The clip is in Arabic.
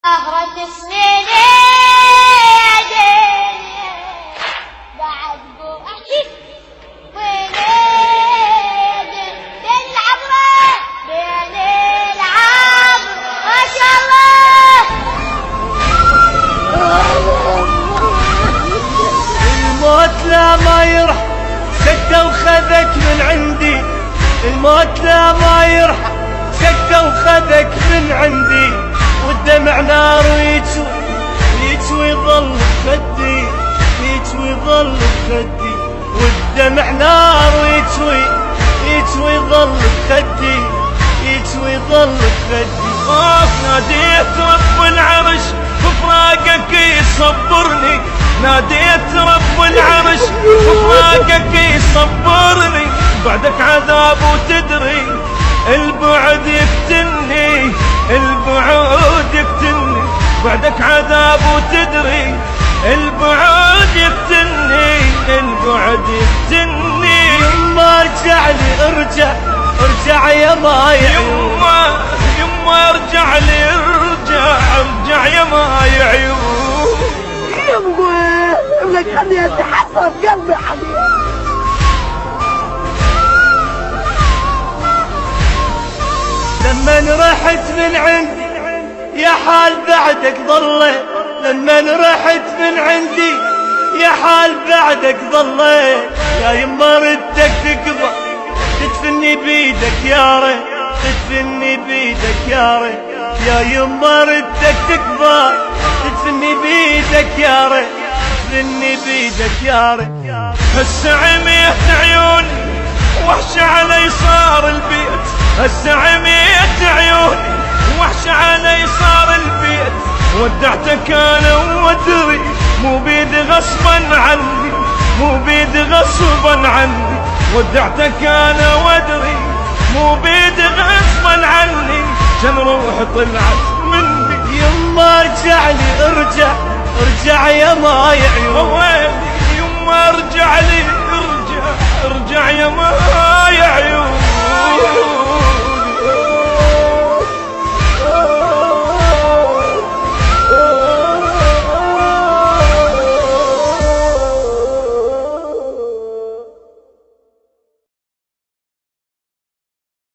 أهرت سنين بعد بوحدي وين بين العبرة بين العبر ما شاء الله. الموت لا ما يرحم سكته وخذك من عندي، الموت لا ما يرحم سكته وخذك من عندي، والدمع نار ويجوي يجوي ظل بخدي، يجوي ظل بخدي، والدمع نار ويجوي يجوي ظل بخدي، يجوي ظل بخدي. ناديت رب العرش بفراقك يصبرني، ناديت رب العرش بفراقك يصبرني، بعدك عذاب وتدري البعد يفتني، البعد يفتني، بعدك عذاب وتدري البعد يفتني، البعد يفتني. يما ارجع لي ارجع ارجع يا مايع، يما ارجع لي ارجع يا مايع عيون. يما ابنك خليها تحصر قلبي حبيبي. لمن رحت من عندي يا حال بعدك ضليت، لمن رحت من عندي يا حال بعدك ضليت، يا يما ردك تكبر تدفني بيدك يا ريت، تدفني بيدك يا ريت، يا يما ردك تكبر تدفني بيدك يا ريت، تدفني بيدك يا ريت. هسه عميت عيوني وحش علي صار البيت، هسه عميت عيوني وحش علي صار البيت، ودعتك انا وادري مو بيد غصبا عني، مو بيد غصبا عني، ودعتك انا وادري مو بيد غصبا عني، كان روح طلعت مني. يما ارجع لي ارجع ارجع يا مايع عيون.